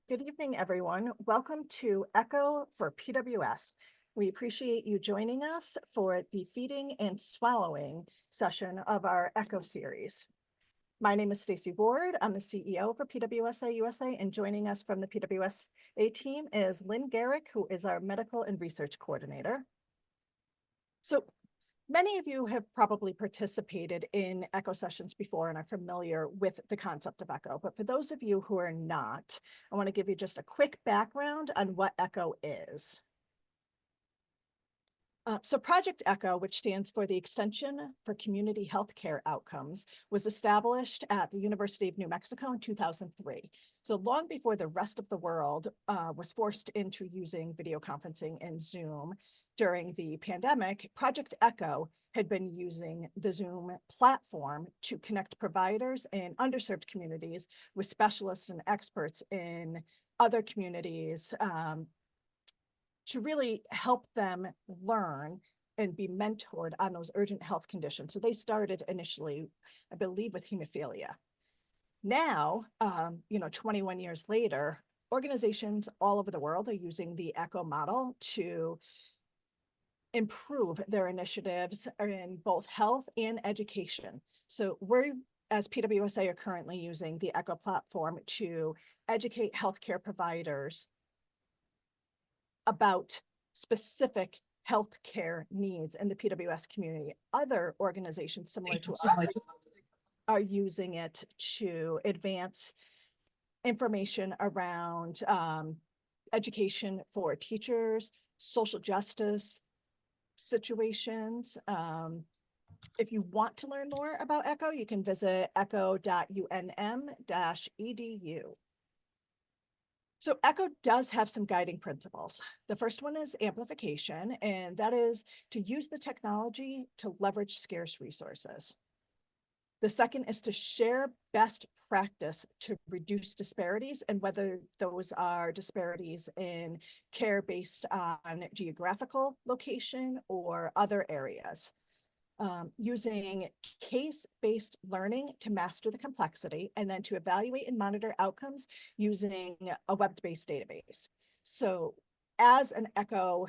Good evening, everyone. Welcome to Echo for PWS. We appreciate you joining us for the feeding and swallowing session of our Echo series. My name is Stacy Ward. I'm the CEO for PWSA USA, and joining us from the PWSA team is Lynn Garrick, who is our medical and research coordinator. So many of you have probably participated in Echo sessions before and are familiar with the concept of Echo, but for those of you who are not, I want to give you just a quick background on what Echo is. So Project ECHO, which stands for the Extension for Community Healthcare Outcomes, was established at the University of New Mexico in 2003. So long before the rest of the world was forced into using video conferencing and Zoom during the pandemic, Project ECHO had been using the Zoom platform to connect providers in underserved communities with specialists and experts in other communities to really help them learn and be mentored on those urgent health conditions. So they started initially, I believe, with hemophilia. Now, 21 years later, organizations all over the world are using the ECHO model to improve their initiatives in both health and education. So we're, as PWSA, are currently using the ECHO platform to educate healthcare providers about specific healthcare needs in the PWS community. Other organizations similar to us are using it to advance information around education for teachers, social justice situations. If you want to learn more about ECHO, you can visit echo.unm-edu. So ECHO does have some guiding principles. The first one is amplification, and that is to use the technology to leverage scarce resources. The second is to share best practice to reduce disparities, and whether those are disparities in care based on geographical location or other areas. Using case-based learning to master the complexity, and then to evaluate and monitor outcomes using a web-based database. So as an ECHO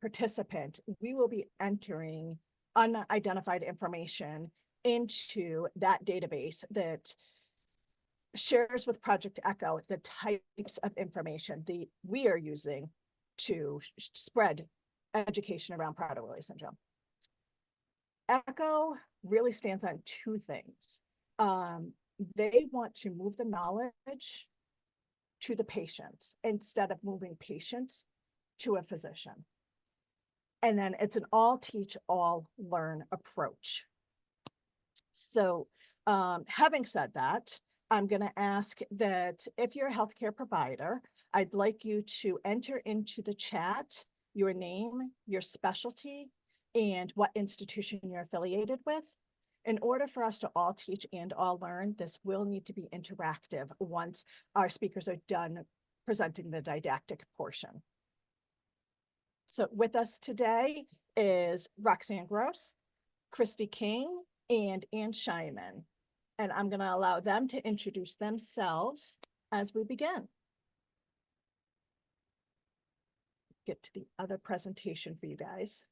participant, we will be entering unidentified information into that database that shares with Project ECHO the types of information that we are using to spread education around Prader-Willi syndrome. ECHO really stands on two things. They want to move the knowledge to the patients instead of moving patients to a physician. And then it's an all teach, all learn approach. So having said that, I'm going to ask that if you're a healthcare provider, I'd like you to enter into the chat your name, your specialty, and what institution you're affiliated with. In order for us to all teach and all learn, this will need to be interactive once our speakers are done presenting the didactic portion. So with us today is Roxanne Gross, Christy King, and Ann Scheinman. And I'm going to allow them to introduce themselves as we begin. Get to the other presentation for you guys.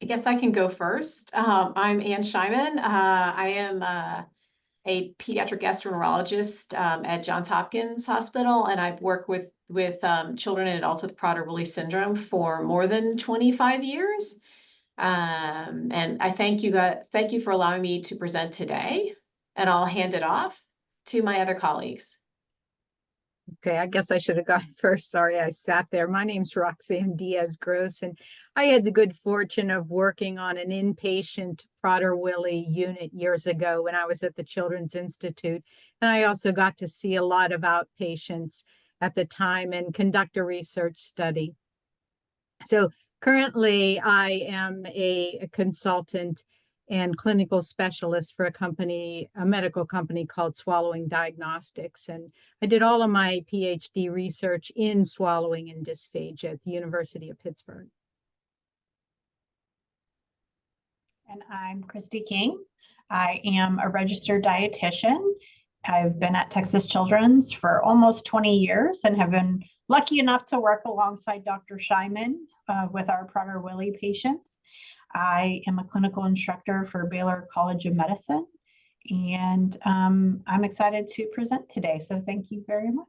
I guess I can go first. I'm Ann Scheinman. I am a pediatric gastroenterologist at Johns Hopkins Hospital, and I've worked with children and adults with Prader-Willi syndrome for more than 25 years. And I thank you for allowing me to present today, and I'll hand it off to my other colleagues. Okay, I guess I should have gone first. Sorry, I sat there. My name's Roxanne Diaz-Gross, and I had the good fortune of working on an inpatient Prader-Willi unit years ago when I was at the Children's Institute. And I also got to see a lot of outpatients at the time and conduct a research study. So currently, I am a consultant and clinical specialist for a medical company called Swallowing Diagnostics. And I did all of my PhD research in swallowing and dysphagia at the University of Pittsburgh. And I'm Christy King. I am a registered dietitian. I've been at Texas Children's for almost 20 years and have been lucky enough to work alongside Dr. Scheiman with our Prader-Willi patients. I am a clinical instructor for Baylor College of Medicine, and I'm excited to present today. So thank you very much.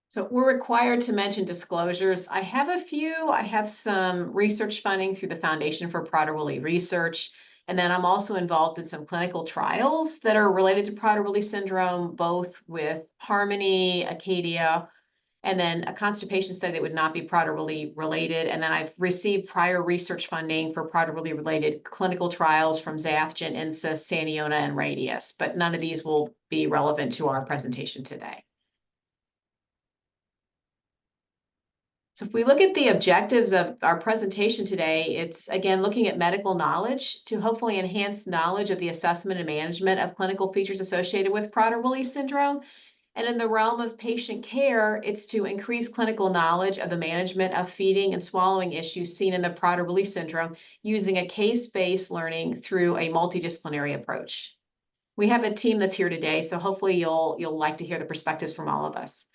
So we're required to mention disclosures. I have a few. I have some research funding through the Foundation for Prader-Willi Research. And then I'm also involved in some clinical trials that are related to Prader-Willi syndrome, both with Harmony, Acadia, and then a constipation study that would not be Prader-Willi related. And then I've received prior research funding for Prader-Willi related clinical trials from Zafgen, INSIS, Saniona, and Radius, but none of these will be relevant to our presentation today. So if we look at the objectives of our presentation today, it's again looking at medical knowledge to hopefully enhance knowledge of the assessment and management of clinical features associated with Prader-Willi syndrome. And in the realm of patient care, it's to increase clinical knowledge of the management of feeding and swallowing issues seen in the Prader-Willi syndrome using a case-based learning through a multidisciplinary approach. We have a team that's here today, so hopefully you'll like to hear the perspectives from all of us.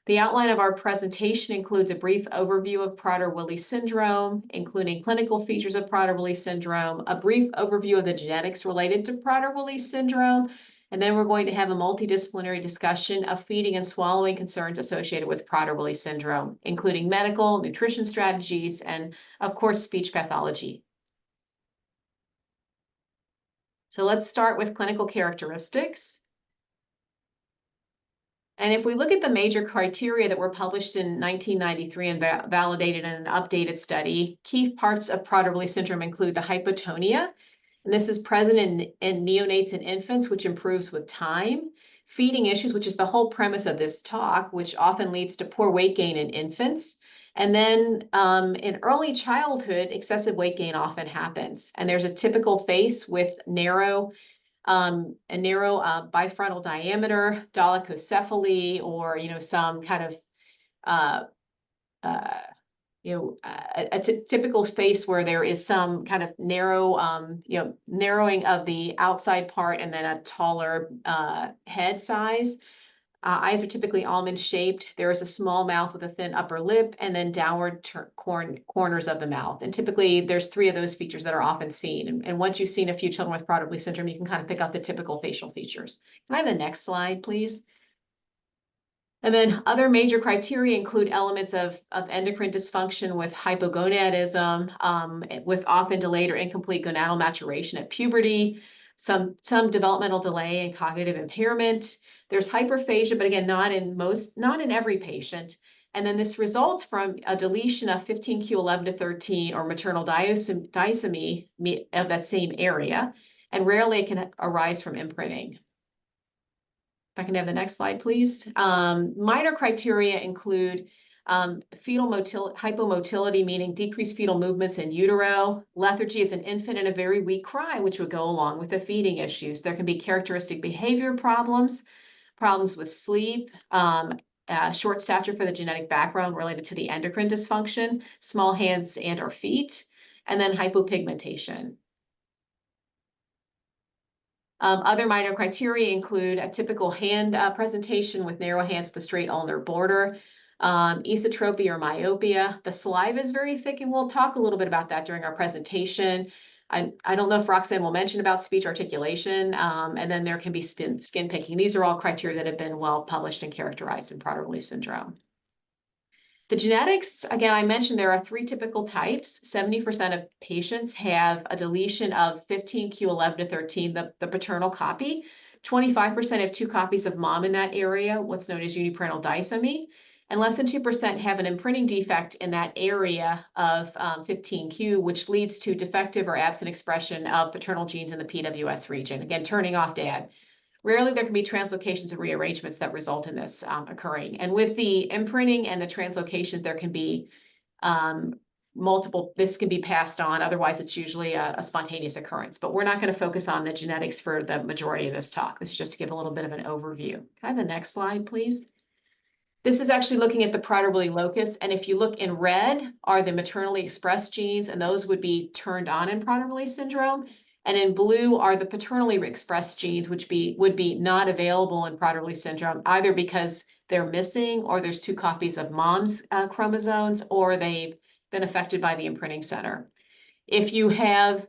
The outline of our presentation includes a brief overview of Prader-Willi syndrome, including clinical features of Prader-Willi syndrome, a brief overview of the genetics related to Prader-Willi syndrome, and then we're going to have a multidisciplinary discussion of feeding and swallowing concerns associated with Prader-Willi syndrome, including medical, nutrition strategies, and of course, speech pathology. So let's start with clinical characteristics. And if we look at the major criteria that were published in 1993 and validated in an updated study, key parts of Prader-Willi syndrome include the hypotonia, and this is present in neonates and infants, which improves with time. Feeding issues, which is the whole premise of this talk, which often leads to poor weight gain in infants. And then in early childhood, excessive weight gain often happens. And there's a typical face with narrow bifrontal diameter, dolichocephaly, or some kind of typical space where there is some kind of narrow, narrowing of the outside part, and then a taller head size. Eyes are typically almond shaped. There is a small mouth with a thin upper lip, and then downward corners of the mouth. And typically there's 3 of those features that are often seen. And once you've seen a few children with Prader-Willi syndrome, you can kind of pick out the typical facial features. Can I have the next slide, please? And then other major criteria include elements of endocrine dysfunction with hypogonadism, with often delayed or incomplete gonadal maturation at puberty, some developmental delay and cognitive impairment. There's hyperphagia, but again, not in every patient. And then this results from a deletion of 15q11 to 13 or maternal disomy of that same area. And rarely it can arise from imprinting. If I can have the next slide, please. Minor criteria include fetal hypomotility, meaning decreased fetal movements in utero, lethargy as an infant, and a very weak cry, which would go along with the feeding issues. There can be characteristic behavior problems with sleep, short stature for the genetic background related to the endocrine dysfunction, small hands and or feet, and then hypopigmentation. Other minor criteria include a typical hand presentation with narrow hands with a straight ulnar border, esotropy or myopia. The saliva is very thick, and we'll talk a little bit about that during our presentation. I don't know if Roxanne will mention about speech articulation, and then there can be skin picking. These are all criteria that have been well published and characterized in Prader-Willi syndrome. The genetics, again, I mentioned there are 3 typical types. 70% of patients have a deletion of 15q11 to 13, the paternal copy. 25% have 2 copies of mom in that area, what's known as uniparental disomy. And less than 2% have an imprinting defect in that area of 15q, which leads to defective or absent expression of paternal genes in the PWS region. Again, turning off dad. Rarely there can be translocations and rearrangements that result in this occurring. And with the imprinting and the translocations, there can be this can be passed on. Otherwise, it's usually a spontaneous occurrence. But we're not going to focus on the genetics for the majority of this talk. This is just to give a little bit of an overview. Can I have the next slide, please? This is actually looking at the Prader-Willi locus, and if you look in red are the maternally expressed genes, and those would be turned on in Prader-Willi syndrome. And in blue are the paternally expressed genes, which would be not available in Prader-Willi syndrome, either because they're missing, or there's 2 copies of mom's chromosomes, or they've been affected by the imprinting center. If you have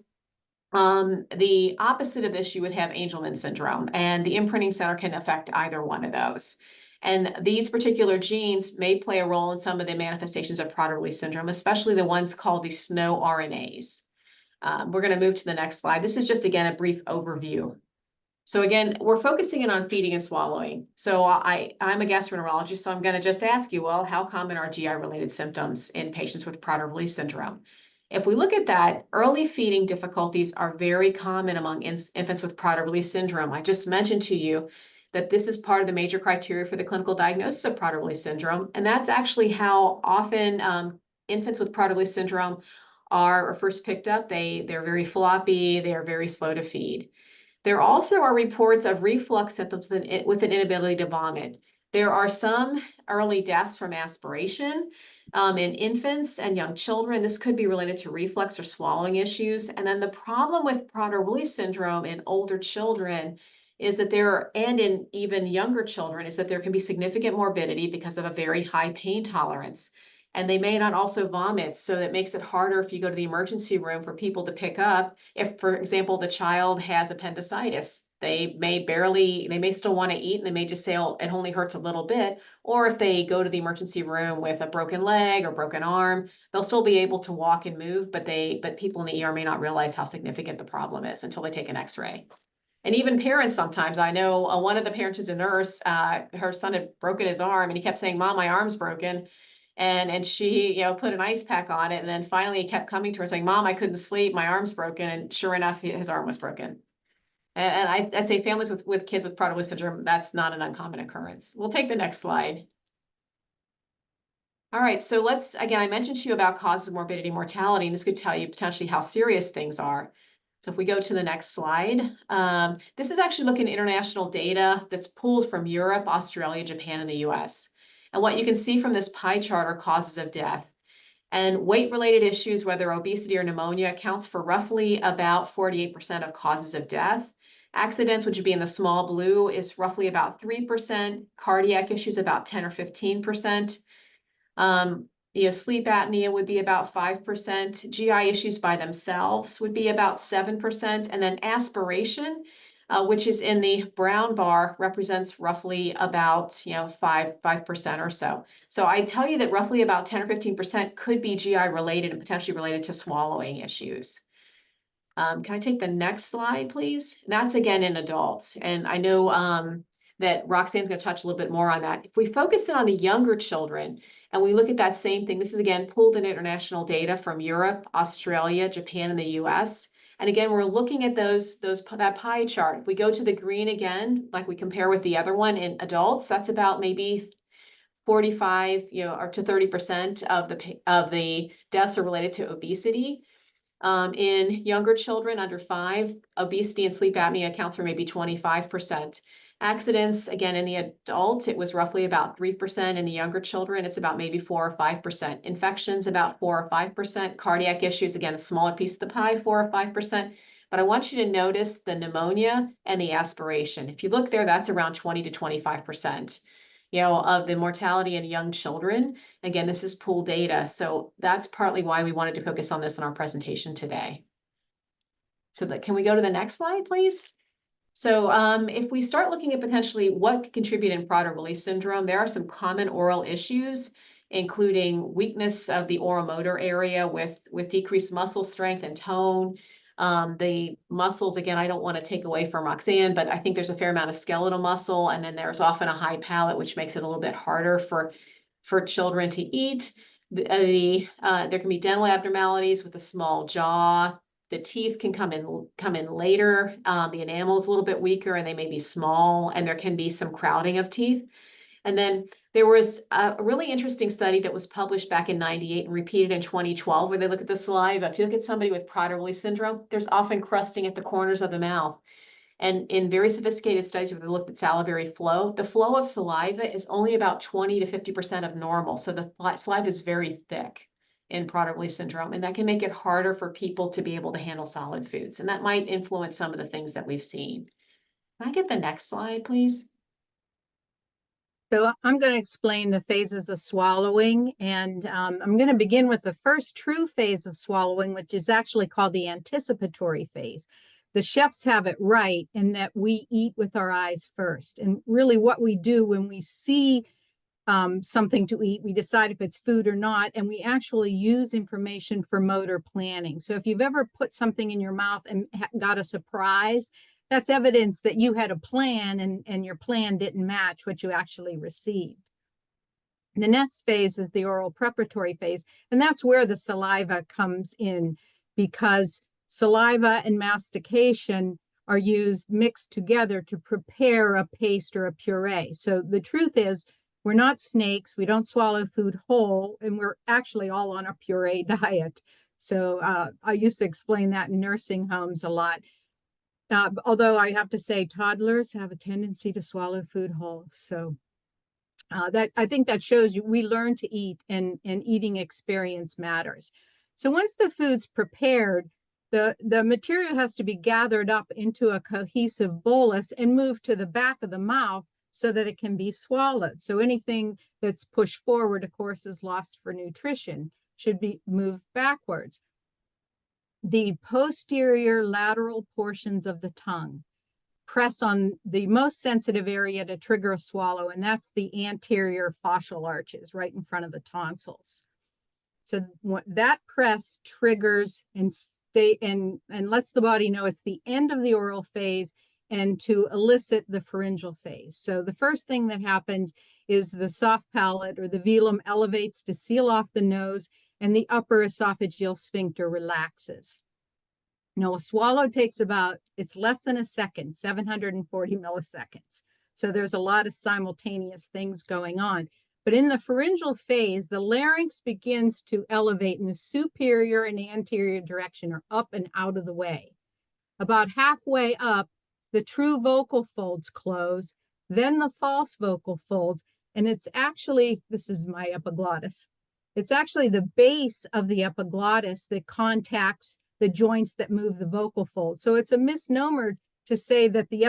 the opposite of this, you would have Angelman syndrome, and the imprinting center can affect either one of those. And these particular genes may play a role in some of the manifestations of Prader-Willi syndrome, especially the ones called the SNO RNAs. We're going to move to the next slide. This is just, again, a brief overview. So again, we're focusing in on feeding and swallowing. So I'm a gastroenterologist, so I'm going to just ask you, well, how common are GI-related symptoms in patients with Prader-Willi syndrome? If we look at that, early feeding difficulties are very common among infants with Prader-Willi syndrome. I just mentioned to you that this is part of the major criteria for the clinical diagnosis of Prader-Willi syndrome, and that's actually how often infants with Prader-Willi syndrome are first picked up. They're very floppy, they are very slow to feed. There also are reports of reflux symptoms with an inability to vomit. There are some early deaths from aspiration in infants and young children. This could be related to reflux or swallowing issues. And then the problem with Prader-Willi syndrome in older children is that and in even younger children, is that there can be significant morbidity because of a very high pain tolerance. And they may not also vomit, so that makes it harder if you go to the emergency room for people to pick up. If, for example, the child has appendicitis, they may still want to eat, and they may just say, oh, it only hurts a little bit. Or if they go to the emergency room with a broken leg or broken arm, they'll still be able to walk and move, but people in the ER may not realize how significant the problem is until they take an X-ray. And even parents sometimes, I know one of the parents is a nurse, her son had broken his arm, and he kept saying, Mom, my arm's broken. And she, put an ice pack on it, and then finally he kept coming to her saying, Mom, I couldn't sleep, my arm's broken. And sure enough, his arm was broken. And I'd say families with kids with Prader-Willi syndrome, that's not an uncommon occurrence. We'll take the next slide. All right, so again, I mentioned to you about causes of morbidity and mortality, and this could tell you potentially how serious things are. So if we go to the next slide, this is actually looking at international data that's pulled from Europe, Australia, Japan, and the US. And what you can see from this pie chart are causes of death. And weight-related issues, whether obesity or pneumonia, accounts for roughly about 48% of causes of death. Accidents, which would be in the small blue, is roughly about 3%. Cardiac issues, about 10 or 15%. Sleep apnea would be about 5%. GI issues by themselves would be about 7%. And then aspiration, which is in the brown bar, represents roughly about 5% or so. So I tell you that roughly about 10 or 15% could be GI related and potentially related to swallowing issues. Can I take the next slide, please? And that's again in adults. And I know that Roxanne's going to touch a little bit more on that. If we focus in on the younger children and we look at that same thing, this is again pulled in international data from Europe, Australia, Japan, and the US. And again, we're looking at that pie chart. If we go to the green again, like we compare with the other one in adults, that's about maybe 45, or to 30% of the deaths are related to obesity. In younger children under 5, obesity and sleep apnea accounts for maybe 25%. Accidents, again, in the adults, it was roughly about 3%. In the younger children, it's about maybe 4 or 5%. Infections, about 4 or 5%. Cardiac issues, again, a smaller piece of the pie, 4 or 5%. But I want you to notice the pneumonia and the aspiration. If you look there, that's around 20 to 25%. Of the mortality in young children. Again, this is pooled data. So that's partly why we wanted to focus on this in our presentation today. So can we go to the next slide, please? So if we start looking at potentially what could contribute in Prader-Willi syndrome, there are some common oral issues, including weakness of the oromotor area with decreased muscle strength and tone. The muscles, again, I don't want to take away from Roxanne, but I think there's a fair amount of skeletal muscle, and then there's often a high palate, which makes it a little bit harder for children to eat. There can be dental abnormalities with a small jaw. The teeth can come in later. The enamel is a little bit weaker, and they may be small, and there can be some crowding of teeth. And then there was a really interesting study that was published back in '98 and repeated in 2012, where they look at the saliva. If you look at somebody with Prader-Willi syndrome, there's often crusting at the corners of the mouth. And in very sophisticated studies where they looked at salivary flow, the flow of saliva is only about 20 to 50% of normal. So the saliva is very thick in Prader-Willi syndrome, and that can make it harder for people to be able to handle solid foods. And that might influence some of the things that we've seen. Can I get the next slide, please? So I'm going to explain the phases of swallowing, and I'm going to begin with the first true phase of swallowing, which is actually called the anticipatory phase. The chefs have it right in that we eat with our eyes first. And really what we do when we see something to eat, we decide if it's food or not, and we actually use information for motor planning. So if you've ever put something in your mouth and got a surprise, that's evidence that you had a plan and your plan didn't match what you actually received. The next phase is the oral preparatory phase, and that's where the saliva comes in, because saliva and mastication are used mixed together to prepare a paste or a puree. So the truth is, we're not snakes, we don't swallow food whole, and we're actually all on a puree diet. So I used to explain that in nursing homes a lot. Although I have to say toddlers have a tendency to swallow food whole. So that I think that shows you we learn to eat, and eating experience matters. So once the food's prepared, the material has to be gathered up into a cohesive bolus and moved to the back of the mouth so that it can be swallowed. So anything that's pushed forward, of course, is lost for nutrition, should be moved backwards. The posterior lateral portions of the tongue press on the most sensitive area to trigger a swallow, and that's the anterior fascial arches right in front of the tonsils. So that press triggers and lets the body know it's the end of the oral phase and to elicit the pharyngeal phase. So the first thing that happens is the soft palate or the velum elevates to seal off the nose, and the upper esophageal sphincter relaxes. Now, a swallow takes it's less than a second, 740 milliseconds. So there's a lot of simultaneous things going on. But in the pharyngeal phase, the larynx begins to elevate in the superior and anterior direction, or up and out of the way. About halfway up, the true vocal folds close, then the false vocal folds, and it's actually, this is my epiglottis, it's actually the base of the epiglottis that contacts the joints that move the vocal folds. So it's a misnomer to say that the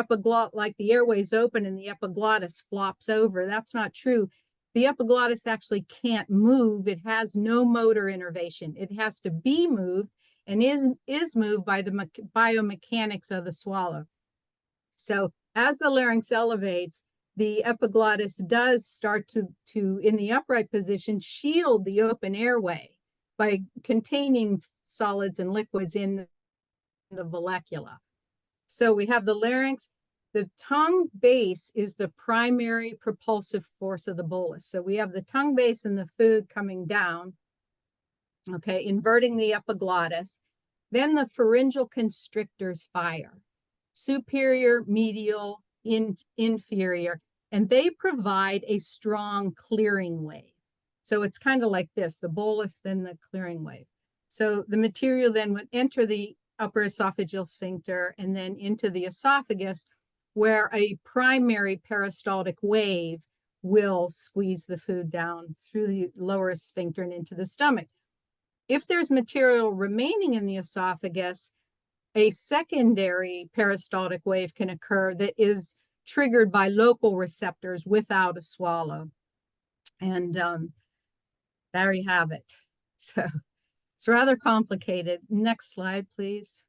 like the airways open and the epiglottis flops over. That's not true. The epiglottis actually can't move. It has no motor innervation. It has to be moved, and is moved by the biomechanics of the swallow. So as the larynx elevates, the epiglottis does start to in the upright position, shield the open airway by containing solids and liquids in the vallecula. So we have the larynx. The tongue base is the primary propulsive force of the bolus. So we have the tongue base and the food coming down, okay, inverting the epiglottis. Then the pharyngeal constrictors fire, superior, medial, inferior, and they provide a strong clearing wave. So it's kind of like this, the bolus, then the clearing wave. So the material then would enter the upper esophageal sphincter and then into the esophagus, where a primary peristaltic wave will squeeze the food down through the lower sphincter and into the stomach. If there's material remaining in the esophagus, a secondary peristaltic wave can occur that is triggered by local receptors without a swallow. And there you have it. So it's rather complicated. Next slide, please.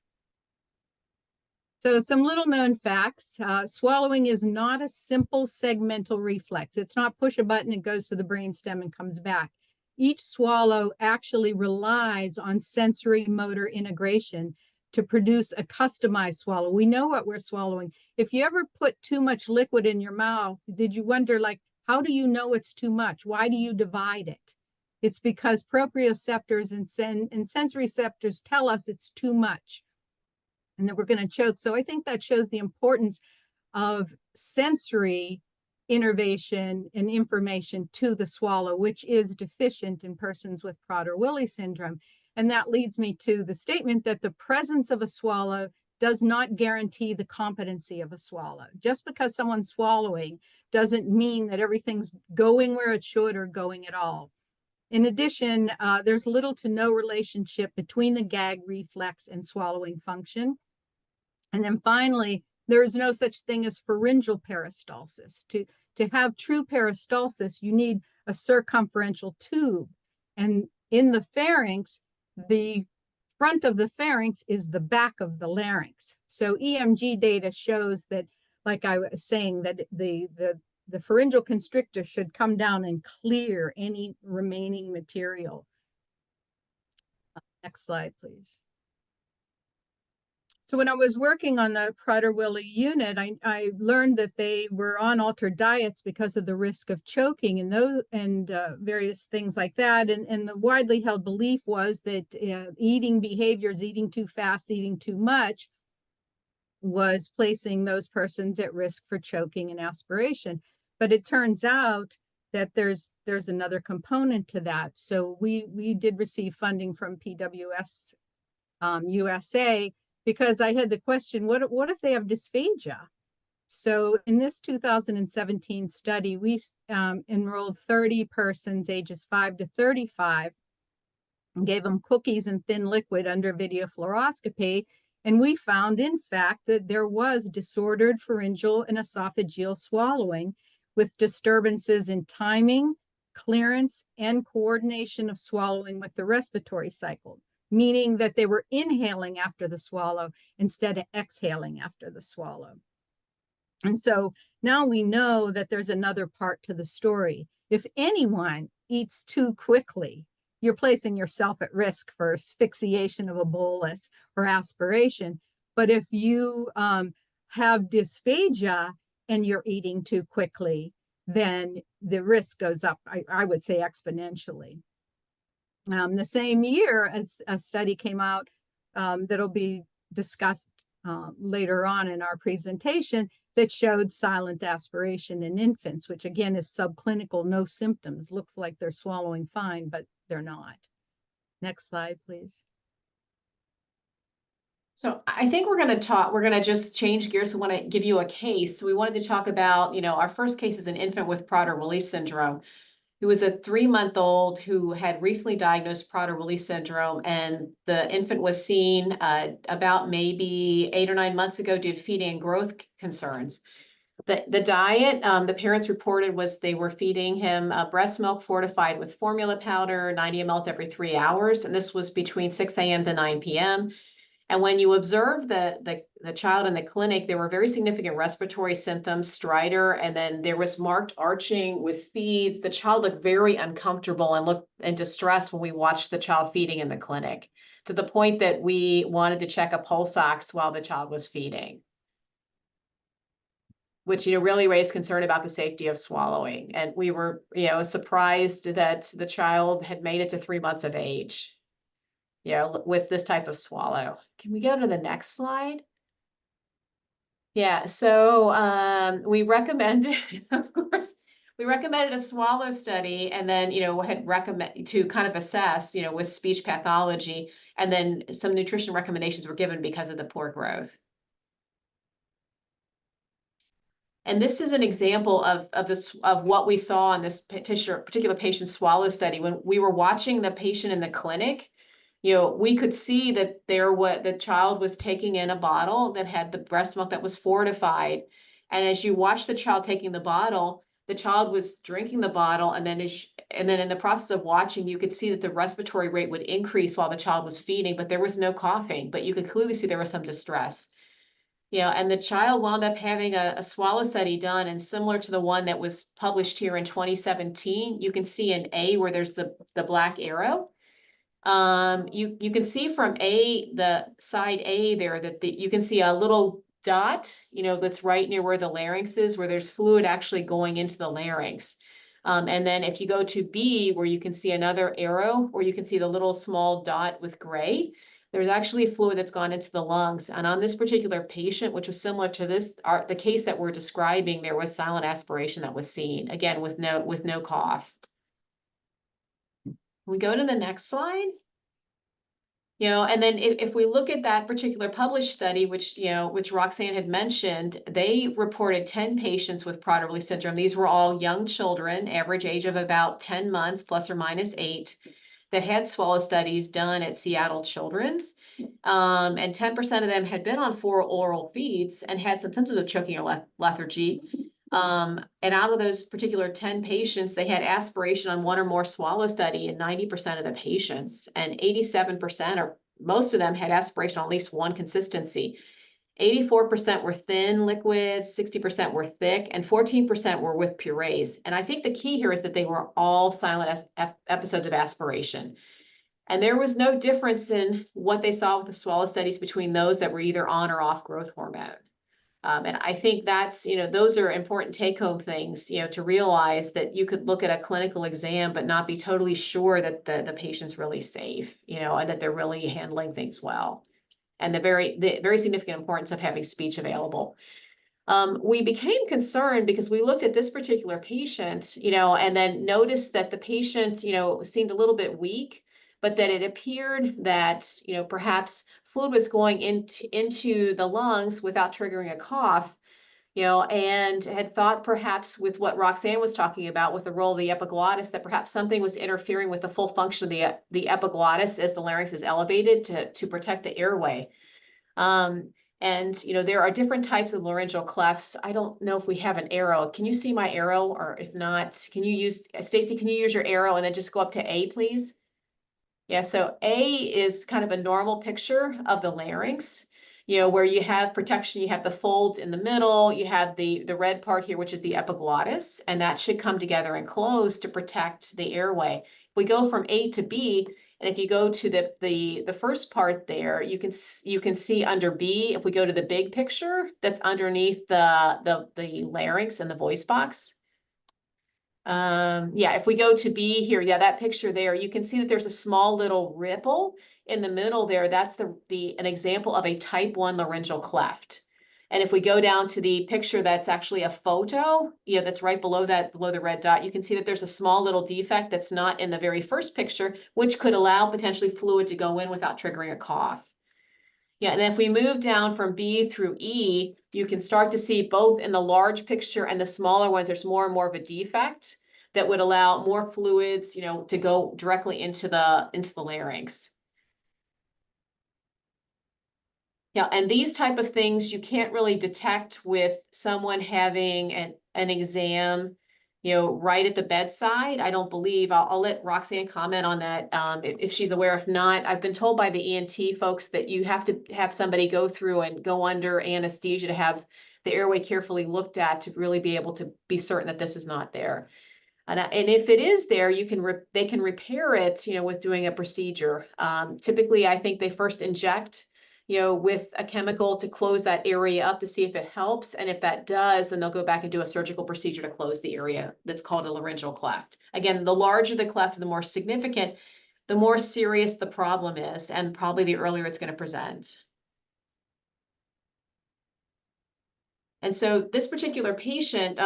So some little known facts. Swallowing is not a simple segmental reflex. It's not push a button, it goes to the brainstem and comes back. Each swallow actually relies on sensory motor integration to produce a customized swallow. We know what we're swallowing. If you ever put too much liquid in your mouth, did you wonder, like, how do you know it's too much? Why do you divide it? It's because proprioceptors and sensoreceptors tell us it's too much and that we're going to choke. So I think that shows the importance of sensory innervation and information to the swallow, which is deficient in persons with Prader-Willi syndrome. And that leads me to the statement that the presence of a swallow does not guarantee the competency of a swallow. Just because someone's swallowing doesn't mean that everything's going where it should or going at all. In addition, there's little to no relationship between the gag reflex and swallowing function. And then finally, there is no such thing as pharyngeal peristalsis. To have true peristalsis, you need a circumferential tube. And in the pharynx, the front of the pharynx is the back of the larynx. So EMG data shows that, like I was saying, that the pharyngeal constrictor should come down and clear any remaining material. Next slide, please. So when I was working on the Prader-Willi unit, I learned that they were on altered diets because of the risk of choking and various things like that. And the widely held belief was that eating behaviors, eating too fast, eating too much, was placing those persons at risk for choking and aspiration. But it turns out that there's another component to that. So we did receive funding from PWS USA, because I had the question, what if they have dysphagia? So in this 2017 study, we enrolled 30 persons ages 5 to 35 and gave them cookies and thin liquid under video fluoroscopy. And we found, in fact, that there was disordered pharyngeal and esophageal swallowing with disturbances in timing, clearance, and coordination of swallowing with the respiratory cycle, meaning that they were inhaling after the swallow instead of exhaling after the swallow. And so now we know that there's another part to the story. If anyone eats too quickly, you're placing yourself at risk for asphyxiation of a bolus or aspiration. But if you have dysphagia and you're eating too quickly, then the risk goes up, I would say, exponentially. The same year, a study came out that'll be discussed later on in our presentation that showed silent aspiration in infants, which again is subclinical, no symptoms. Looks like they're swallowing fine, but they're not. Next slide, please. So I think we're going to just change gears. We want to give you a case. So we wanted to talk about, our first case is an infant with Prader-Willi syndrome, who was a 3-month-old who had recently diagnosed Prader-Willi syndrome, and the infant was seen about maybe 8 or 9 months ago due to feeding and growth concerns. The diet, the parents reported, was they were feeding him breast milk fortified with formula powder, 90 mLs every 3 hours, and this was between 6 a.m. to 9 p.m. And when you observed the child in the clinic, there were very significant respiratory symptoms, stridor, and then there was marked arching with feeds. The child looked very uncomfortable and looked in distress when we watched the child feeding in the clinic, to the point that we wanted to check a pulse ox while the child was feeding, which, really raised concern about the safety of swallowing. And we were, surprised that the child had made it to 3 months of age, with this type of swallow. Can we go to the next slide? Yeah, so we recommended, of course, we recommended a swallow study, and then, had recommend to kind of assess, with speech pathology, and then some nutrition recommendations were given because of the poor growth. And this is an example of what we saw in this particular patient swallow study. When we were watching the patient in the clinic, we could see that the child was taking in a bottle that had the breast milk that was fortified. And as you watch the child taking the bottle, the child was drinking the bottle. And then in the process of watching, you could see that the respiratory rate would increase while the child was feeding, but there was no coughing, but you could clearly see there was some distress. And the child wound up having a swallow study done, and similar to the one that was published here in 2017, you can see an A where there's the black arrow. You can see from the side A there that you can see a little dot, that's right near where the larynx is, where there's fluid actually going into the larynx. And then if you go to B, where you can see another arrow, or you can see the little small dot with gray, there's actually fluid that's gone into the lungs. And on this particular patient, which was similar to the case that we're describing, there was silent aspiration that was seen, again, with no cough. We go to the next slide. And then if we look at that particular published study, which Roxanne had mentioned, they reported 10 patients with Prader-Willi syndrome. These were all young children, average age of about 10 months, plus or minus 8, that had swallow studies done at Seattle Children's. And 10% of them had been on 4 oral feeds and had some symptoms of choking or lethargy. And out of those particular 10 patients, they had aspiration on 1 or more swallow study in 90% of the patients, and 87%, or most of them, had aspiration on at least 1 consistency. 84% were thin liquids, 60% were thick, and 14% were with purees. And I think the key here is that they were all silent episodes of aspiration. And there was no difference in what they saw with the swallow studies between those that were either on or off growth hormone. And I think that's, those are important take-home things, to realize that you could look at a clinical exam, but not be totally sure that the patient's really safe, and that they're really handling things well. And the very significant importance of having speech available. We became concerned because we looked at this particular patient, and then noticed that the patient, seemed a little bit weak, but that it appeared that, perhaps fluid was going into the lungs without triggering a cough, and had thought perhaps with what Roxanne was talking about with the role of the epiglottis, that perhaps something was interfering with the full function of the epiglottis as the larynx is elevated to protect the airway. And there are different types of laryngeal clefts. I don't know if we have an arrow. Can you see my arrow? Or if not, can you use, Stacy, can you use your arrow and then just go up to A, please? Yeah, so A is kind of a normal picture of the larynx, where you have protection, you have the folds in the middle, you have the red part here, which is the epiglottis, and that should come together and close to protect the airway. If we go from A to B, and if you go to the first part there, you can see under B, if we go to the big picture that's underneath the larynx and the voice box. Yeah, if we go to B here, yeah, that picture there, you can see that there's a small little ripple in the middle there. That's an example of a type 1 laryngeal cleft. And if we go down to the picture that's actually a photo, that's right below the red dot, you can see that there's a small little defect that's not in the very first picture, which could allow potentially fluid to go in without triggering a cough. Yeah, and if we move down from B through E, you can start to see both in the large picture and the smaller ones, there's more and more of a defect that would allow more fluids, to go directly into the larynx. Yeah, and these type of things you can't really detect with someone having an exam, right at the bedside. I don't believe. I'll let Roxanne comment on that if she's aware. If not, I've been told by the ENT folks that you have to have somebody go through and go under anesthesia to have the airway carefully looked at to really be able to be certain that this is not there. And if it is there, they can repair it, with doing a procedure. Typically, I think they first inject, with a chemical to close that area up to see if it helps. And if that does, then they'll go back and do a surgical procedure to close the area that's called a laryngeal cleft. Again, the larger the cleft, the more significant, the more serious the problem is, and probably the earlier it's going to present. And so this particular patient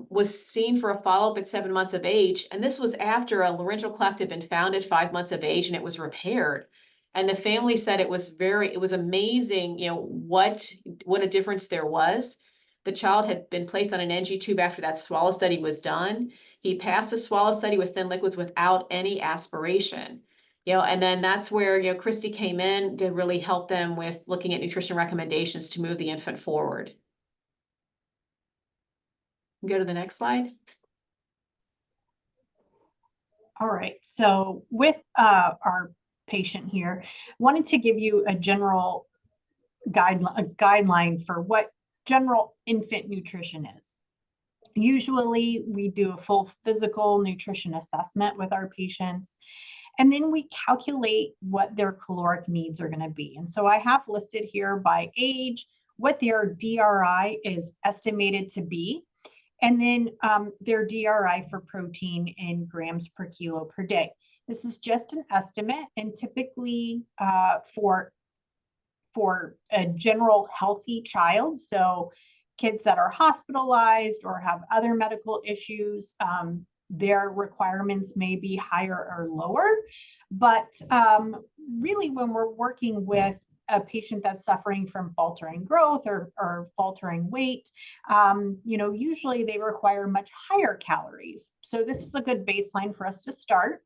was seen for a follow-up at 7 months of age. And this was after a laryngeal cleft had been found at 5 months of age and it was repaired. And the family said it was amazing, what a difference there was. The child had been placed on an NG tube after that swallow study was done. He passed a swallow study with thin liquids without any aspiration. And then that's where, Christy came in to really help them with looking at nutrition recommendations to move the infant forward. Go to the next slide. All right, so with our patient here, wanted to give you a general guideline for what general infant nutrition is. Usually we do a full physical nutrition assessment with our patients, and then we calculate what their caloric needs are going to be. And so I have listed here by age what their DRI is estimated to be, and then their DRI for protein in grams per kilo per day. This is just an estimate, and typically for a general healthy child, so kids that are hospitalized or have other medical issues, their requirements may be higher or lower. But really, when we're working with a patient that's suffering from faltering growth or faltering weight, usually they require much higher calories. So this is a good baseline for us to start.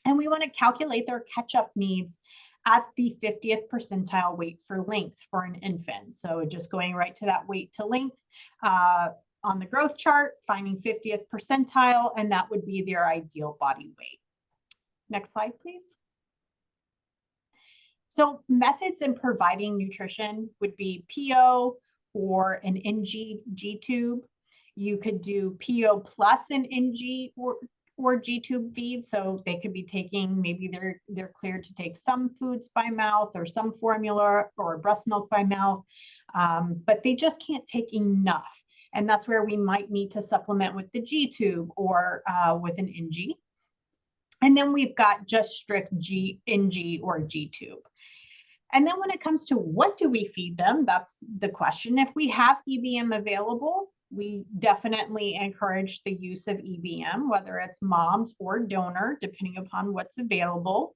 And we want to calculate their catch-up needs at the 50th percentile weight for length for an infant. So just going right to that weight to length on the growth chart, finding 50th percentile, and that would be their ideal body weight. Next slide, please. So methods in providing nutrition would be PO or an NG G-tube. You could do PO plus an NG or G-tube feed. So they could be taking, maybe they're cleared to take some foods by mouth or some formula or breast milk by mouth, but they just can't take enough. And that's where we might need to supplement with the G-tube or with an NG. And then we've got just strict NG or G-tube. And then when it comes to what do we feed them, that's the question. If we have EBM available, we definitely encourage the use of EBM, whether it's moms or donor, depending upon what's available.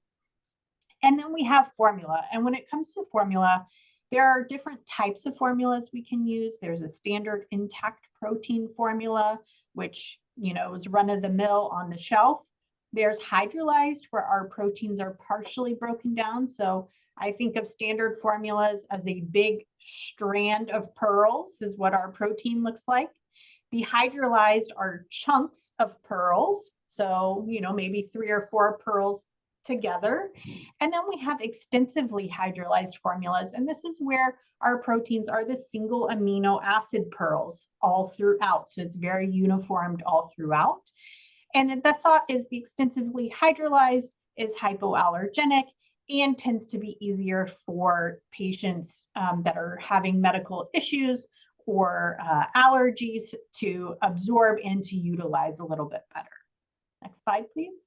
And then we have formula. And when it comes to formula, there are different types of formulas we can use. There's a standard intact protein formula, which is run of the mill on the shelf. There's hydrolyzed, where our proteins are partially broken down. So I think of standard formulas as a big strand of pearls is what our protein looks like. The hydrolyzed are chunks of pearls. So, maybe 3 or 4 pearls together. And then we have extensively hydrolyzed formulas. And this is where our proteins are the single amino acid pearls all throughout. So it's very uniformed all throughout. And the thought is the extensively hydrolyzed is hypoallergenic and tends to be easier for patients that are having medical issues or allergies to absorb and to utilize a little bit better. Next slide, please.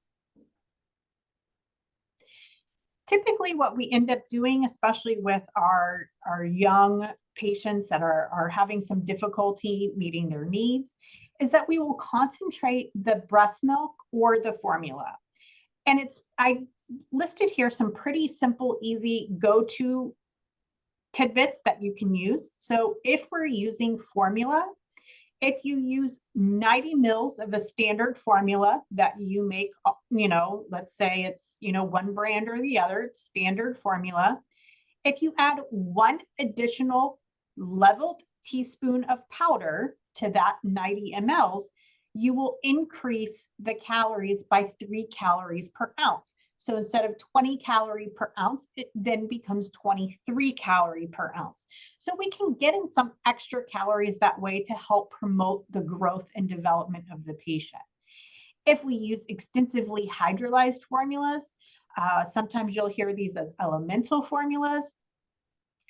Typically what we end up doing, especially with our young patients that are having some difficulty meeting their needs, is that we will concentrate the breast milk or the formula. And I listed here some pretty simple, easy go-to tidbits that you can use. So if we're using formula, if you use 90 mils of a standard formula that you make, let's say it's, one brand or the other, it's standard formula. If you add 1 additional leveled teaspoon of powder to that 90 mLs, you will increase the calories by 3 calories per ounce. So instead of 20 calorie per ounce, it then becomes 23 calorie per ounce. So we can get in some extra calories that way to help promote the growth and development of the patient. If we use extensively hydrolyzed formulas, sometimes you'll hear these as elemental formulas.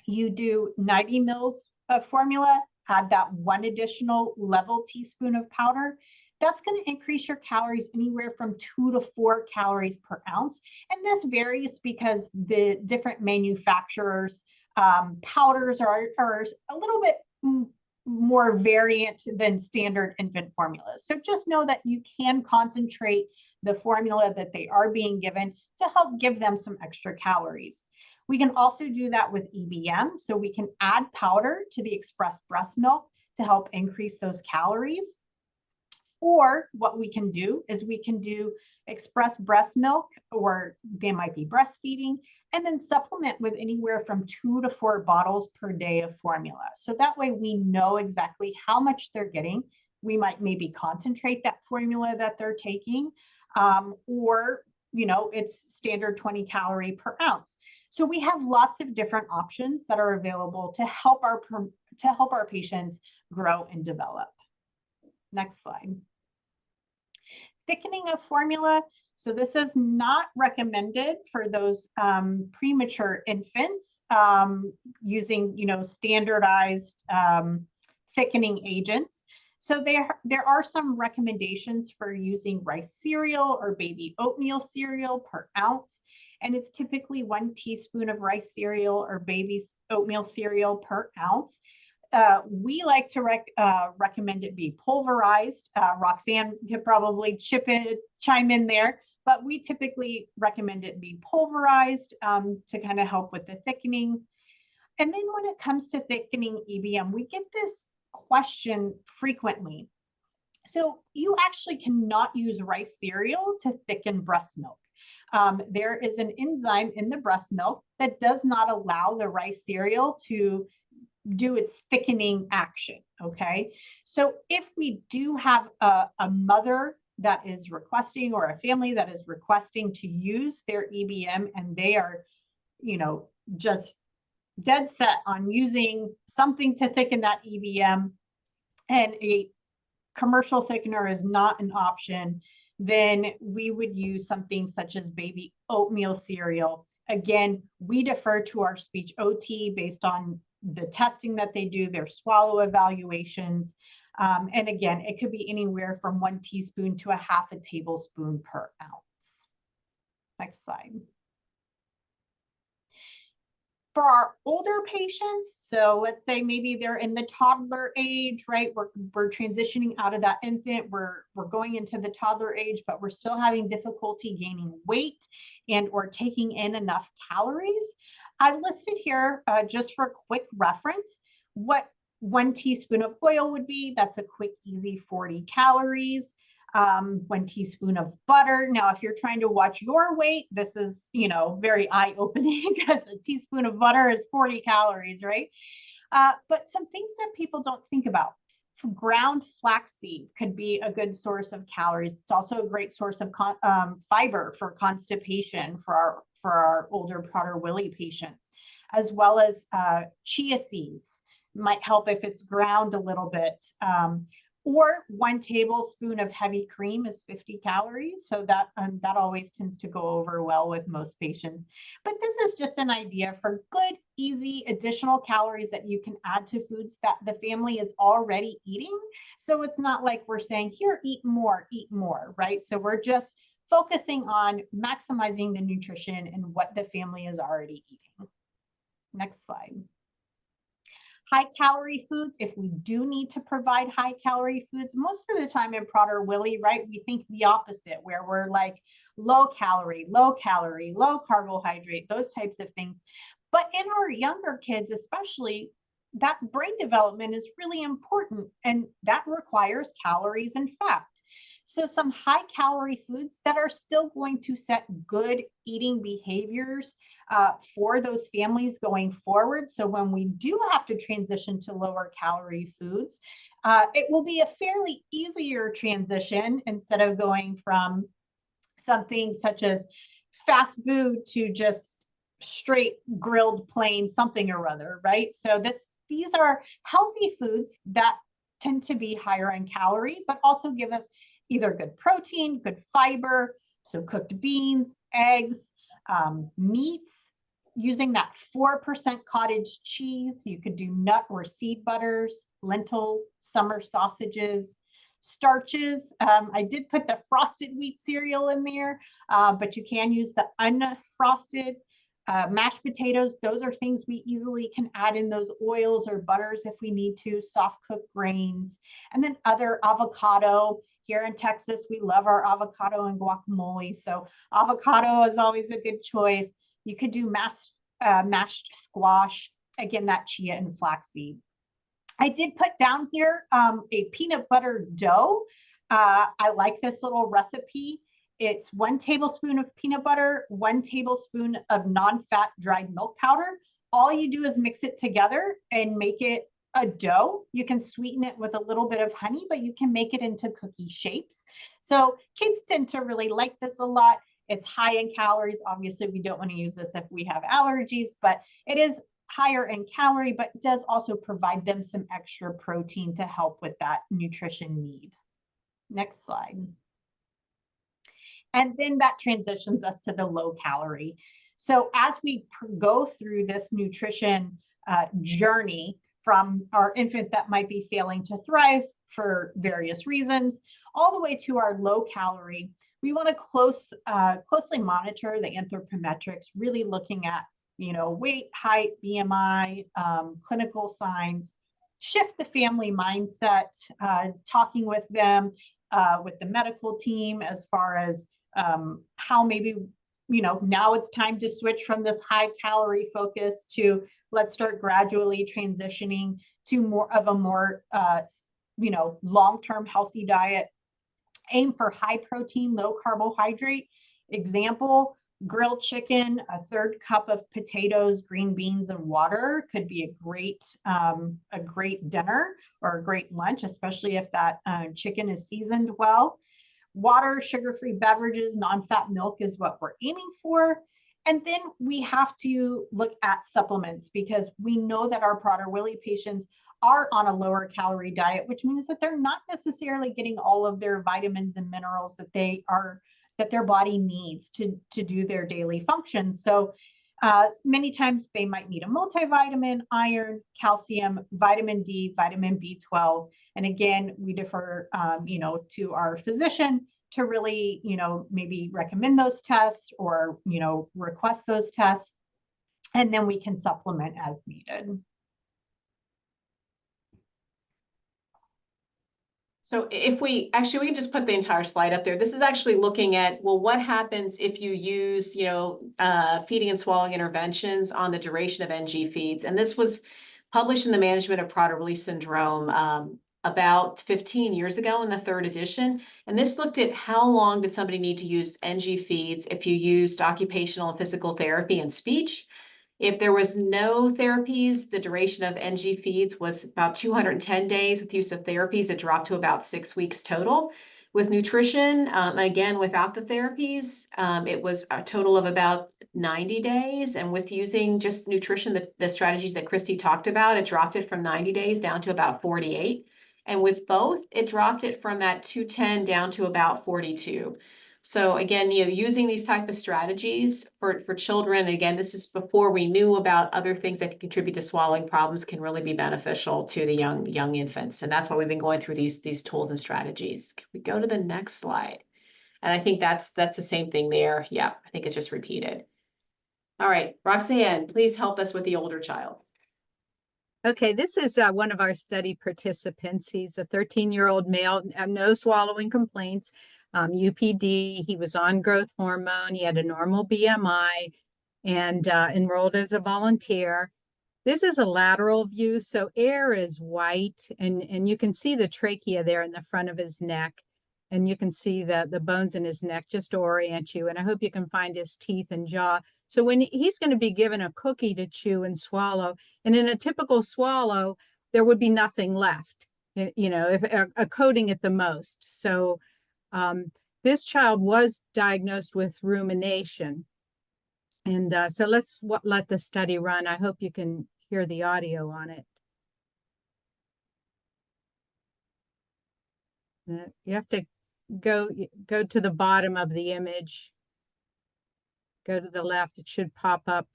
You do 90 mils of formula, add that 1 additional level teaspoon of powder. That's going to increase your calories anywhere from 2 to 4 calories per ounce. And this varies because the different manufacturers' powders are a little bit more variant than standard infant formulas. So just know that you can concentrate the formula that they are being given to help give them some extra calories. We can also do that with EBM. So we can add powder to the expressed breast milk to help increase those calories. Or what we can do is we can do express breast milk, or they might be breastfeeding, and then supplement with anywhere from 2 to 4 bottles per day of formula. So that way we know exactly how much they're getting. We might maybe concentrate that formula that they're taking, or it's standard 20 calorie per ounce. So we have lots of different options that are available to help our patients grow and develop. Next slide. Thickening of formula. So this is not recommended for those premature infants using, standardized thickening agents. So there are some recommendations for using rice cereal or baby oatmeal cereal per ounce. And it's typically 1 teaspoon of rice cereal or baby oatmeal cereal per ounce. we like to recommend it be pulverized. Roxanne could probably chime in there, but we typically recommend it be pulverized to kind of help with the thickening. And then when it comes to thickening EBM, we get this question frequently. So you actually cannot use rice cereal to thicken breast milk. There is an enzyme in the breast milk that does not allow the rice cereal to do its thickening action, okay? So if we do have a mother that is requesting, or a family that is requesting to use their EBM, and they are, you know, just dead set on using something to thicken that EBM, and a commercial thickener is not an option, then we would use something such as baby oatmeal cereal. Again, we defer to our speech OT based on the testing that they do, their swallow evaluations. And again, it could be anywhere from 1 teaspoon to a half a tablespoon per ounce. Next slide. For our older patients, so let's say maybe they're in the toddler age, right? We're transitioning out of that infant, we're going into the toddler age, but we're still having difficulty gaining weight and or taking in enough calories. I've listed here just for quick reference what 1 teaspoon of oil would be. That's a quick, easy 40 calories. 1 teaspoon of butter. Now, if you're trying to watch your weight, this is, you know, very eye-opening because a teaspoon of butter is 40 calories, right? But some things that people don't think about. Ground flaxseed could be a good source of calories. It's also a great source of fiber for constipation for our older Prader-Willi patients, as well as chia seeds might help if it's ground a little bit. Or 1 tablespoon of heavy cream is 50 calories. So that always tends to go over well with most patients. But this is just an idea for good, easy additional calories that you can add to foods that the family is already eating. So it's not like we're saying, here, eat more, right? So we're just focusing on maximizing the nutrition and what the family is already eating. Next slide. High calorie foods, if we do need to provide high calorie foods, most of the time in Prader-Willi, right, we think the opposite, where we're like low calorie, low carbohydrate, those types of things. But in our younger kids, especially, that brain development is really important, and that requires calories and fat. So some high calorie foods that are still going to set good eating behaviors for those families going forward. So when we do have to transition to lower calorie foods, it will be a fairly easier transition instead of going from something such as fast food to just straight grilled plain something or other, right? So these are healthy foods that tend to be higher in calorie, but also give us either good protein, good fiber, so cooked beans, eggs, meats, using that 4% cottage cheese. You could do nut or seed butters, lentil, summer sausages, starches. I did put the frosted wheat cereal in there, but you can use the unfrosted. Mashed potatoes, those are things we easily can add in those oils or butters if we need to, soft cooked grains, and then other avocado. Here in Texas, we love our avocado and guacamole. So avocado is always a good choice. You could do mashed squash, again, that chia and flaxseed. I did put down here a peanut butter dough. I like this little recipe. It's 1 tablespoon of peanut butter, 1 tablespoon of non-fat dried milk powder. All you do is mix it together and make it a dough. You can sweeten it with a little bit of honey, but you can make it into cookie shapes. So kids tend to really like this a lot. It's high in calories. Obviously, we don't want to use this if we have allergies, but it is higher in calorie, but does also provide them some extra protein to help with that nutrition need. Next slide. And then that transitions us to the low calorie. So as we go through this nutrition journey from our infant that might be failing to thrive for various reasons, all the way to our low calorie, we want to closely monitor the anthropometrics, really looking at, weight, height, BMI, clinical signs. shift the family mindset, talking with them, with the medical team as far as how maybe, now it's time to switch from this high calorie focus to let's start gradually transitioning to more of a more, long-term healthy diet. Aim for high protein, low carbohydrate. Example, grilled chicken, a third cup of potatoes, green beans, and water could be a great dinner or a great lunch, especially if that chicken is seasoned well. Water, sugar-free beverages, non-fat milk is what we're aiming for. And then we have to look at supplements because we know that our Prader-Willi patients are on a lower calorie diet, which means that they're not necessarily getting all of their vitamins and minerals that their body needs to do their daily functions. So many times they might need a multivitamin, iron, calcium, vitamin D, vitamin B12. And again, we defer, to our physician to really, maybe recommend those tests or, request those tests, and then we can supplement as needed. So if we can just put the entire slide up there. This is actually looking at, well, what happens if you use, feeding and swallowing interventions on the duration of NG feeds. And this was published in the Management of Prader-Willi Syndrome about 15 years ago in the 3rd edition. And this looked at how long did somebody need to use NG feeds if you used occupational and physical therapy and speech. If there was no therapies, the duration of NG feeds was about 210 days. With use of therapies, it dropped to about 6 weeks total. With nutrition, again, without the therapies, it was a total of about 90 days. And with using just nutrition, the strategies that Christy talked about, it dropped it from 90 days down to about 48. And with both, it dropped it from that 210 down to about 42. So again, using these type of strategies for children, again, this is before we knew about other things that can contribute to swallowing problems, can really be beneficial to the young infants. And that's why we've been going through these tools and strategies. Can we go to the next slide? And I think that's the same thing there. Yeah, I think it's just repeated. All right, Roxanne, please help us with the older child. Okay, this is one of our study participants. He's a 13-year-old male, no swallowing complaints. UPD, he was on growth hormone, he had a normal BMI, and enrolled as a volunteer. This is a lateral view, so air is white, and you can see the trachea there in the front of his neck, and you can see the bones in his neck just to orient you, and I hope you can find his teeth and jaw. So when he's going to be given a cookie to chew and swallow, and in a typical swallow, there would be nothing left, if a coating at the most. So this child was diagnosed with rumination. And so let's let the study run. I hope you can hear the audio on it. You have to go to the bottom of the image. Go to the left, it should pop up.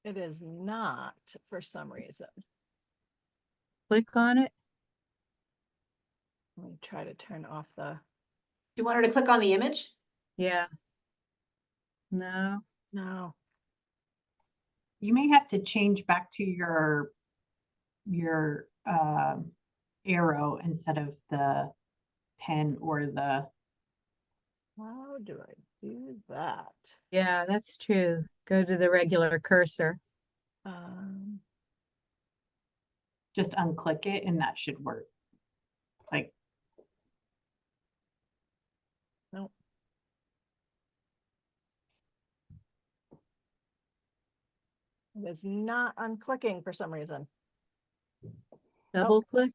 It is not for some reason. Click on it. Let me try to turn off the. You want her to click on the image? Yeah. No. No. You may have to change back to your arrow instead of the pen or the. How do I do that? Yeah, that's true. Go to the regular cursor. Just unclick it and that should work. Like. Nope. It is not unclicking for some reason. Double click.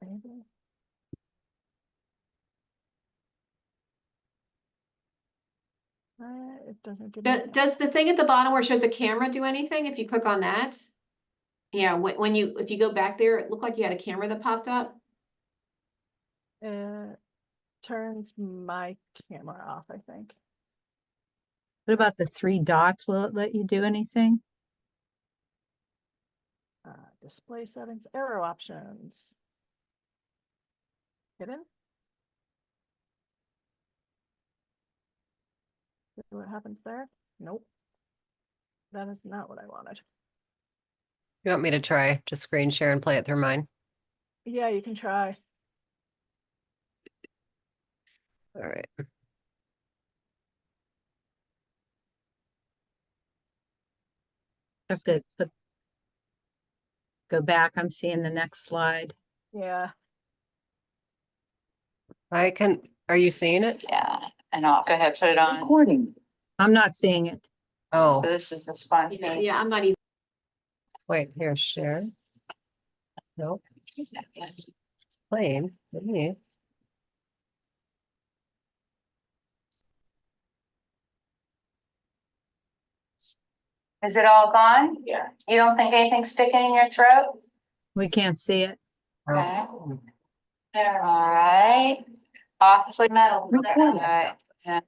Maybe. It doesn't give me. Does the thing at the bottom where it shows a camera do anything if you click on that? Yeah, if you go back there, it looked like you had a camera that popped up. It turns my camera off, I think. What about the 3 dots? Will it let you do anything? Display settings, arrow options. Hidden? See what happens there? Nope. That is not what I wanted. You want me to try to screen share and play it through mine? Yeah, you can try. All right. That's good. Go back. I'm seeing the next slide. Yeah. Are you seeing it? Yeah, and off. Go ahead, put it on. Recording. I'm not seeing it. Oh, This is the spontaneous. Yeah, I'm not even. wait, here, share. Nope, it's playing. Let me. Is it all gone? Yeah. You don't think anything's sticking in your throat? We can't see it. Okay. Oh, All right. Awfully metal. Recording. All right. Yeah.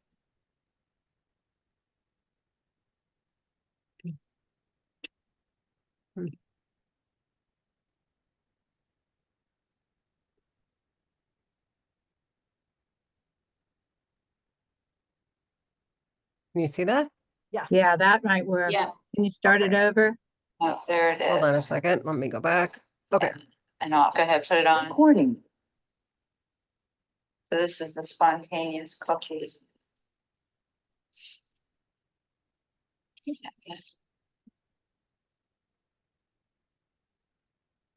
Can you see that? Yes. Yeah, that might work. Yeah. Can you start it over? Oh, there it is. Hold on a second. Let me go back. Okay. And off. Go ahead, put it on. Recording. So this is the spontaneous cookies.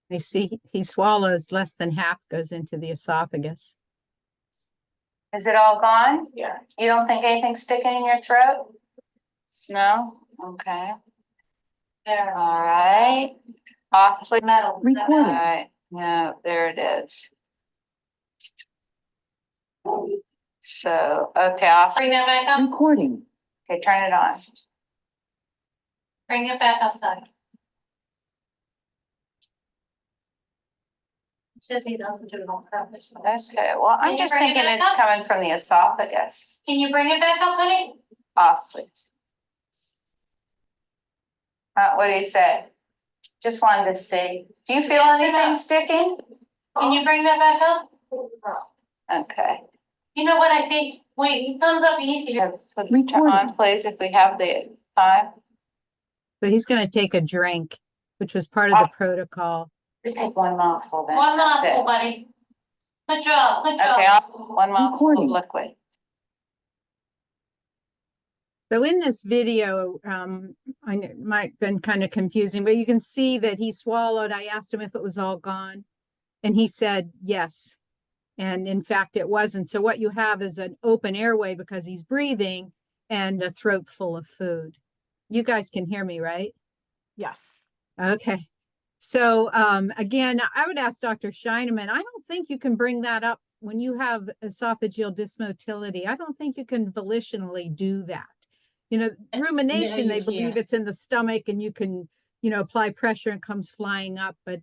You see, he swallows, less than half goes into the esophagus. Is it all gone? Yeah. You don't think anything's sticking in your throat? No? Okay. There. All right. Awfully metal. Recording. All right. Yeah, there it is. So, okay, I'll bring that back up. Recording. Okay, turn it on. Bring it back outside. Okay, well, I'm just thinking it's coming from the esophagus. Can you bring it back up, honey? Off, please. What do you say? Just wanted to see. Do you feel anything sticking? Can you bring that back up? Okay. You know what I think? Wait, it comes up easier. Turn on, please, if we have the time. So he's going to take a drink, which was part of the protocol. Just take one mouthful then. One That's mouthful, it. buddy. Good job, good job. Okay, one mouthful of liquid. So in this video, I know it might have been kind of confusing, but you can see that he swallowed. I asked him if it was all gone, and he said yes. And in fact, it wasn't. So what you have is an open airway because he's breathing and a throat full of food. You guys can hear me, right? Yes. Okay. So again, I would ask Dr. Scheineman, I don't think you can bring that up when you have esophageal dysmotility. I don't think you can volitionally do that. You know, rumination, you they believe can't. it's in the stomach and you can, you know, apply pressure and it comes flying up. But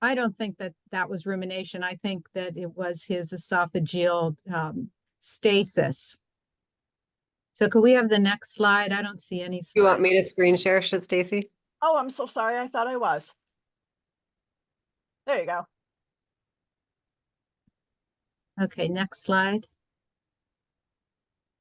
I don't think that that was rumination. I think that it was his esophageal stasis. So could we have the next slide? I don't see any slides. You want me to screen share, Stacy? Oh, I'm so sorry. I thought I was. There you go. Okay, next slide.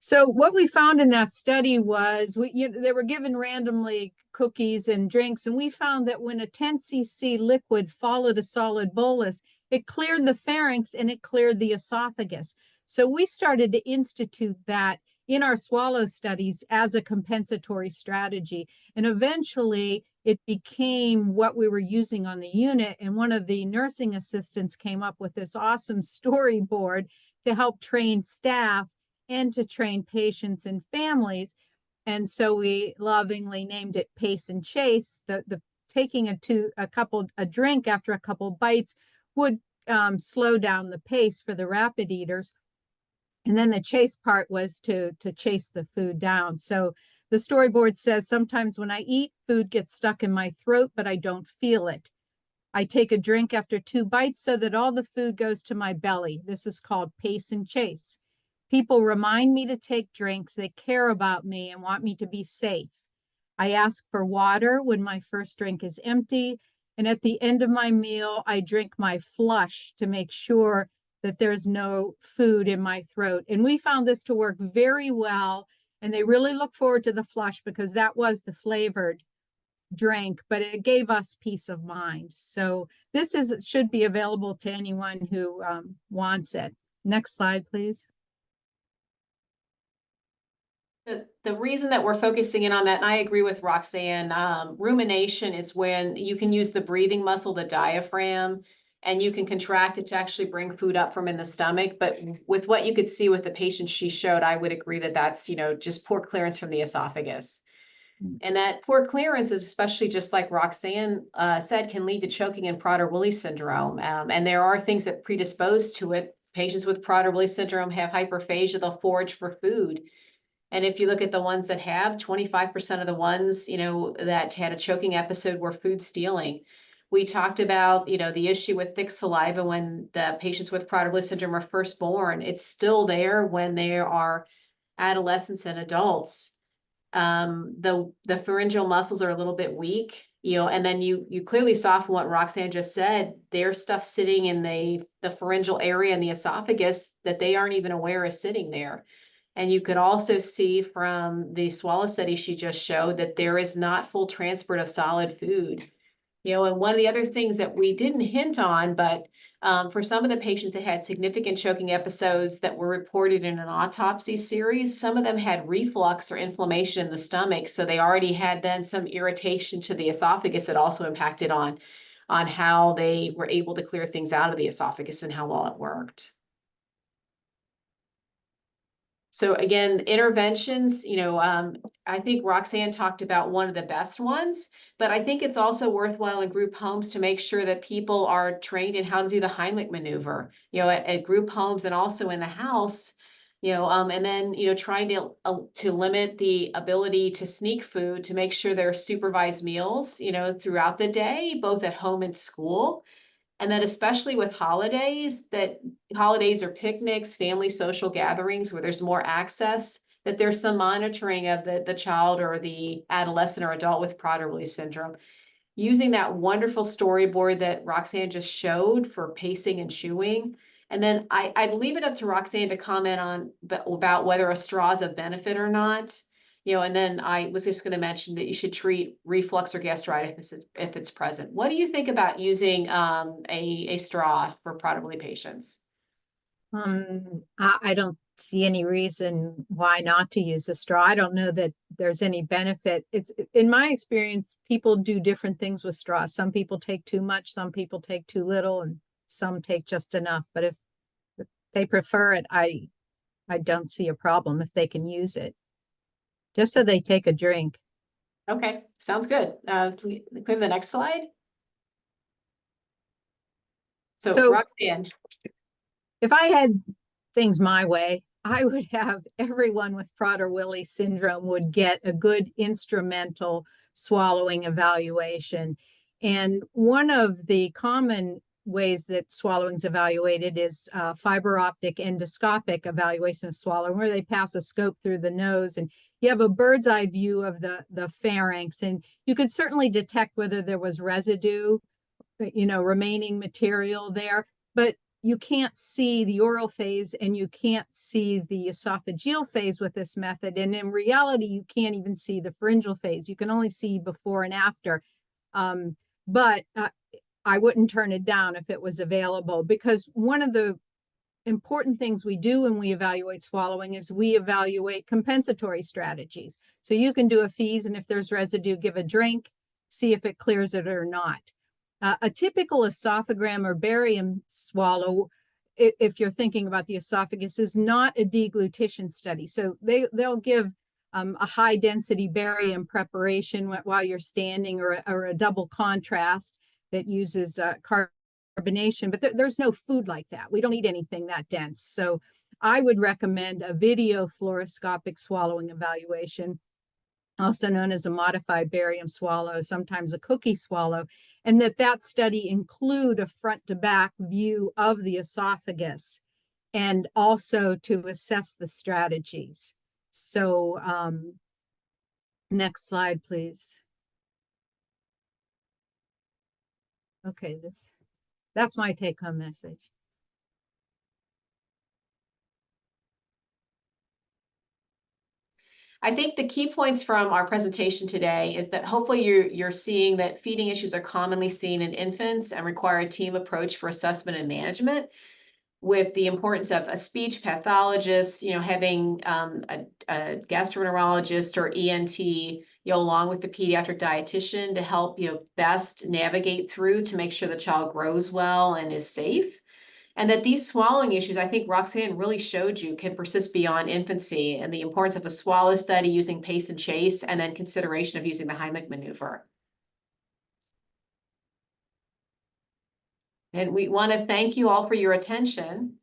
So what we found in that study was they were given randomly cookies and drinks, and we found that when a 10 cc liquid followed a solid bolus, it cleared the pharynx and it cleared the esophagus. So we started to institute that in our swallow studies as a compensatory strategy. And eventually it became what we were using on the unit. And one of the nursing assistants came up with this awesome storyboard to help train staff and to train patients and families. And so we lovingly named it Pace and Chase. The taking a drink after a couple bites would slow down the pace for the rapid eaters. And then the chase part was to chase the food down. So the storyboard says, sometimes when I eat, food gets stuck in my throat, but I don't feel it. I take a drink after 2 bites so that all the food goes to my belly. This is called Pace and Chase. People remind me to take drinks. They care about me and want me to be safe. I ask for water when my first drink is empty. And at the end of my meal, I drink my flush to make sure that there's no food in my throat. And we found this to work very well. And they really look forward to the flush because that was the flavored drink, but it gave us peace of mind. So this should be available to anyone who wants it. Next slide, please. The reason that we're focusing in on that, and I agree with Roxanne, rumination is when you can use the breathing muscle, the diaphragm, and you can contract it to actually bring food up from in the stomach. But with what you could see with the patient she showed, I would agree that that's, just poor clearance from the esophagus. And that poor clearance is, especially just like Roxanne said, can lead to choking and Prader-Willi syndrome. And there are things that predispose to it. Patients with Prader-Willi syndrome have hyperphagia, they'll forage for food. And if you look at the ones that have, 25% of the ones, that had a choking episode were food stealing. We talked about, the issue with thick saliva when the patients with Prader-Willi syndrome are first born. It's still there when they are adolescents and adults. The pharyngeal muscles are a little bit weak, and then you clearly saw from what Roxanne just said, there's stuff sitting in the pharyngeal area and the esophagus that they aren't even aware is sitting there. And you could also see from the swallow study she just showed that there is not full transport of solid food. And one of the other things that we didn't hint on, but for some of the patients that had significant choking episodes that were reported in an autopsy series, some of them had reflux or inflammation in the stomach. So they already had then some irritation to the esophagus that also impacted on how they were able to clear things out of the esophagus and how well it worked. So again, interventions, I think Roxanne talked about one of the best ones, but I think it's also worthwhile in group homes to make sure that people are trained in how to do the Heimlich maneuver, at group homes and also in the house, and then, trying to limit the ability to sneak food, to make sure there are supervised meals, throughout the day, both at home and school. And then especially with holidays or picnics, family social gatherings where there's more access, that there's some monitoring of the child or the adolescent or adult with Prader-Willi syndrome. Using that wonderful storyboard that Roxanne just showed for pacing and chewing. And then I'd leave it up to Roxanne to comment on about whether a straw is a benefit or not. And then I was just going to mention that you should treat reflux or gastritis if it's present. What do you think about using a straw for Prader-Willi patients? I don't see any reason why not to use a straw. I don't know that there's any benefit. It's in my experience, people do different things with straws. Some people take too much, some people take too little, and some take just enough. But if they prefer it, I don't see a problem if they can use it. Just so they take a drink. Okay, sounds good. Can we have the next slide? So Roxanne. If I had things my way, I would have everyone with Prader-Willi syndrome would get a good instrumental swallowing evaluation. And one of the common ways that swallowing is evaluated is fiber optic endoscopic evaluation of swallowing, where they pass a scope through the nose and you have a bird's eye view of the pharynx, and you could certainly detect whether there was residue, remaining material there, but you can't see the oral phase and you can't see the esophageal phase with this method. And in reality, you can't even see the pharyngeal phase. You can only see before and after. But I wouldn't turn it down if it was available, because one of the important things we do when we evaluate swallowing is we evaluate compensatory strategies. So you can do a FEES, and if there's residue, give a drink, see if it clears it or not. A typical esophagram or barium swallow, if you're thinking about the esophagus, is not a deglutition study. So they'll give a high density barium preparation while you're standing, or a double contrast that uses carbonation, but there's no food like that. We don't eat anything that dense. So I would recommend a video fluoroscopic swallowing evaluation, also known as a modified barium swallow, sometimes a cookie swallow, and that study include a front to back view of the esophagus, and also to assess the strategies. So next slide, please. Okay, that's my take-home message. I think the key points from our presentation today is that hopefully you're seeing that feeding issues are commonly seen in infants and require a team approach for assessment and management, with the importance of a speech pathologist, having a gastroenterologist or ENT, along with the pediatric dietitian to help, best navigate through to make sure the child grows well and is safe. And that these swallowing issues, I think Roxanne really showed you, can persist beyond infancy, and the importance of a swallow study using pace and chase, and then consideration of using the Heimlich maneuver. And we want to thank you all for your attention.